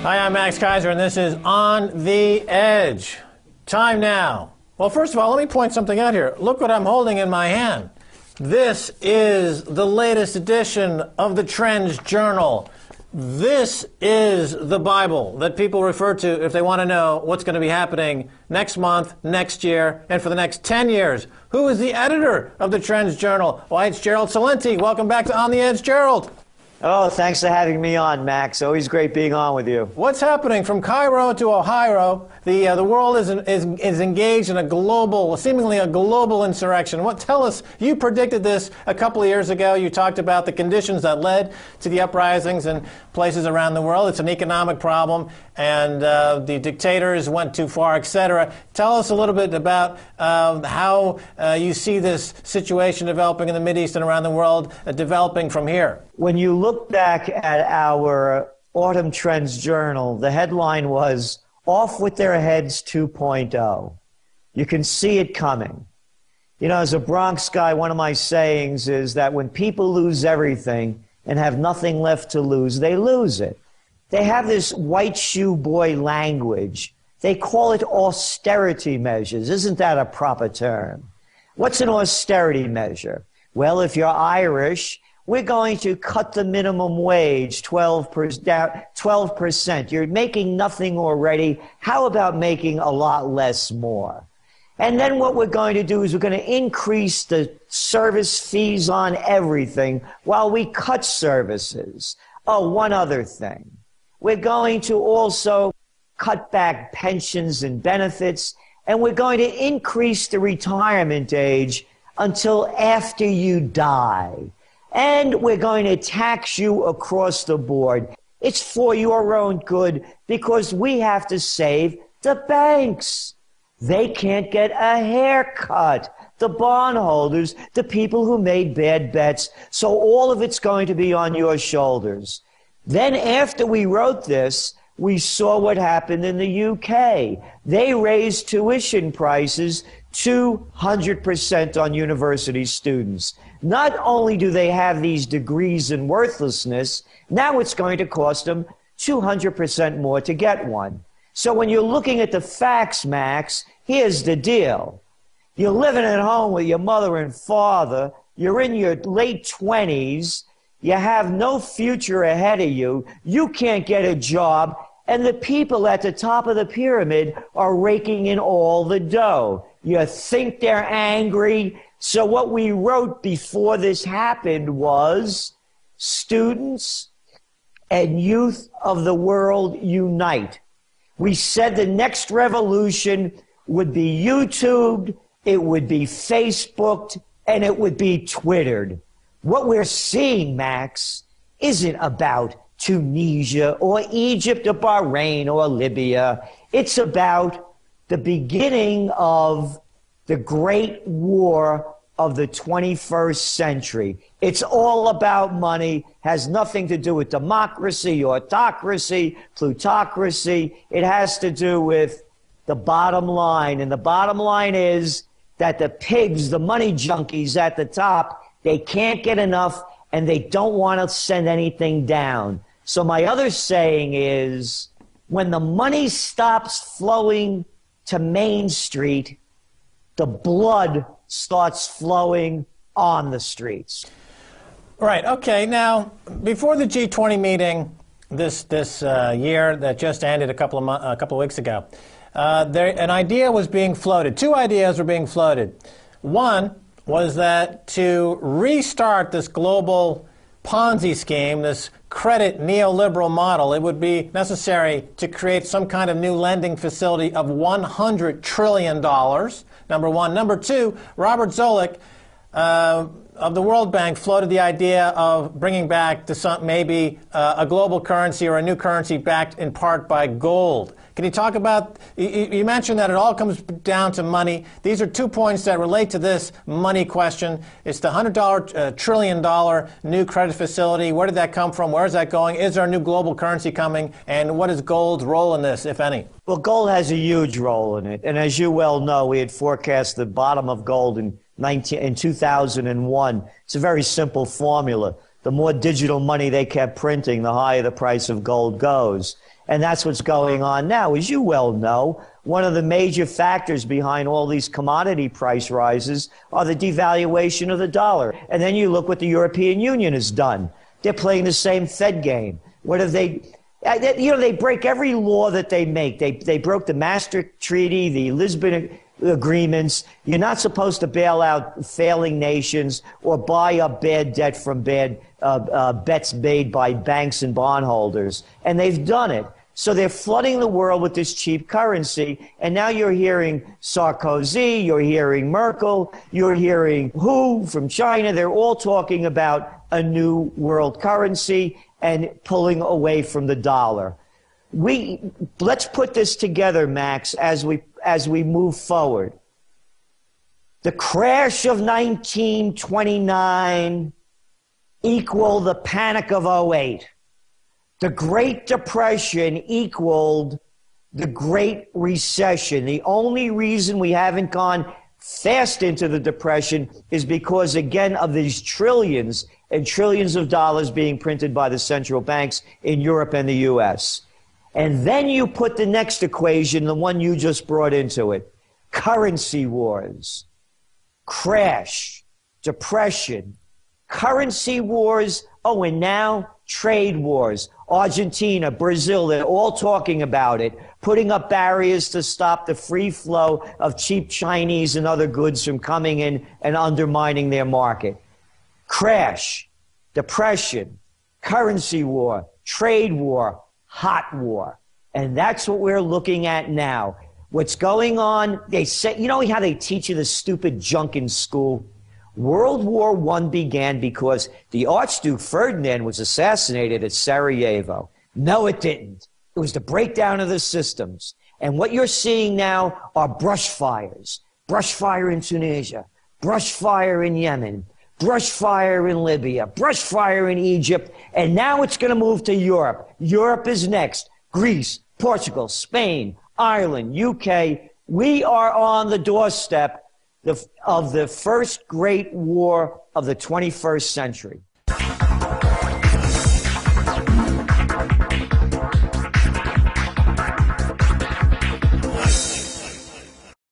Hi, I'm Max Keiser, and this is On the Edge. Time now. Well, first of all, let me point something out here. Look what I'm holding in my hand. This is the latest edition of the Trends Journal. This is the Bible that people refer to if they want to know what's going to be happening next month, next year, and for the next 10 years. Who is the editor of the Trends Journal? Why, it's Gerald Celente. Welcome back to On the Edge, Gerald. Oh, thanks for having me on, Max. Always great being on with you. What's happening from Cairo to Ohio? The world is engaged in a global, seemingly a global insurrection. Tell us, you predicted this a couple of years ago. You talked about the conditions that led to the uprisings in places around the world. It's an economic problem, and the dictators went too far, etc. Tell us a little bit about how you see this situation developing in the Mideast and around the world, developing from here. When you look back at our Autumn Trends Journal, the headline was, "Off with Their Heads 2.0. You can see it coming. You know, as a Bronx guy, one of my sayings is that when people lose everything and have nothing left to lose, they lose it. They have this white shoe boy language. They call it austerity measures. Isn't that a proper term? What's an austerity measure? Well, if you're Irish, we're going to cut the minimum wage 12%. You're making nothing already. How about making a lot less more? And then what we're going to do is we're going to increase the service fees on everything while we cut services. Oh, one other thing. We're going to also cut back pensions and benefits, and we're going to increase the retirement age until after you die. And we're going to tax you across the board. It's for your own good because we have to save the banks. They can't get a haircut. The bondholders, the people who made bad bets. So all of it's going to be on your shoulders. Then after we wrote this, we saw what happened in the UK. They raised tuition prices 200% on university students. Not only do they have these degrees in worthlessness, now it's going to cost them 200% more to get one. So when you're looking at the facts, Max, here's the deal. You're living at home with your mother and father. You're in your late 20s. You have no future ahead of you. You can't get a job. And the people at the top of the pyramid are raking in all the dough. You think they're angry. So what we wrote before this happened was, students and youth of the world unite. We said the next revolution would be YouTubed, it would be Facebooked, and it would be Twittered. What we're seeing, Max, isn't about Tunisia or Egypt or Bahrain or Libya. It's about the beginning of the great war of the 21st century. It's all about money, has nothing to do with democracy, autocracy, plutocracy. It has to do with the bottom line. And the bottom line is that the pigs, the money junkies at the top, they can't get enough and they don't want to send anything down. So my other saying is, when the money stops flowing to Main Street, the blood starts flowing on the streets. Right. Okay. Now, before the G20 meeting this year that just ended a couple of weeks ago, an idea was being floated. Two ideas were being floated. One was that to restart this global Ponzi scheme, this credit neoliberal model, it would be necessary to create some kind of new lending facility of $100 trillion, number one. Number two, Robert Zoellick of the World Bank floated the idea of bringing back to maybe a global currency or a new currency backed in part by gold. Can you talk about, you mentioned that it all comes down to money. These are 2 points that relate to this money question. It's the $100 trillion new credit facility. Where did that come from? Where is that going? Is there a new global currency coming? And what is gold's role in this, if any? Well, gold has a huge role in it. And as you well know, we had forecast the bottom of gold in 2001. It's a very simple formula. the more digital money they kept printing, the higher the price of gold goes. And that's what's going on now. As you well know, one of the major factors behind all these commodity price rises are the devaluation of the dollar. And then you look what the European Union has done. They're playing the same Fed game. What have they... You know, they break every law that they make. They broke the Maastricht Treaty, the Lisbon agreements. You're not supposed to bail out failing nations or buy up bad debt from bad bets made by banks and bondholders. And they've done it. So they're flooding the world with this cheap currency. And now you're hearing Sarkozy, you're hearing Merkel, you're hearing Hu from China. They're all talking about a new world currency and pulling away from the dollar. Let's put this together, Max, as we move forward. The crash of 1929 equaled the panic of '08. The Great Depression equaled the Great Recession. The only reason we haven't gone fast into the Depression is because, again, of these trillions and trillions of dollars being printed by the central banks in Europe and the U.S. And then you put the next equation, the one you just brought into it, currency wars, crash, depression, currency wars, oh, and now trade wars. Argentina, Brazil, they're all talking about it, putting up barriers to stop the free flow of cheap Chinese and other goods from coming in and undermining their market. Crash, depression, currency war, trade war, hot war. And that's what we're looking at now. What's going on, they say, you know how they teach you the stupid junk in school? World War I began because the Archduke Ferdinand was assassinated at Sarajevo. No, it didn't. It was the breakdown of the systems. And what you're seeing now are brush fires. Brush fire in Tunisia, brush fire in Yemen, brush fire in Libya, brush fire in Egypt, and now it's going to move to Europe. Europe is next. Greece, Portugal, Spain, Ireland, UK. We are on the doorstep of the first great war of the 21st century.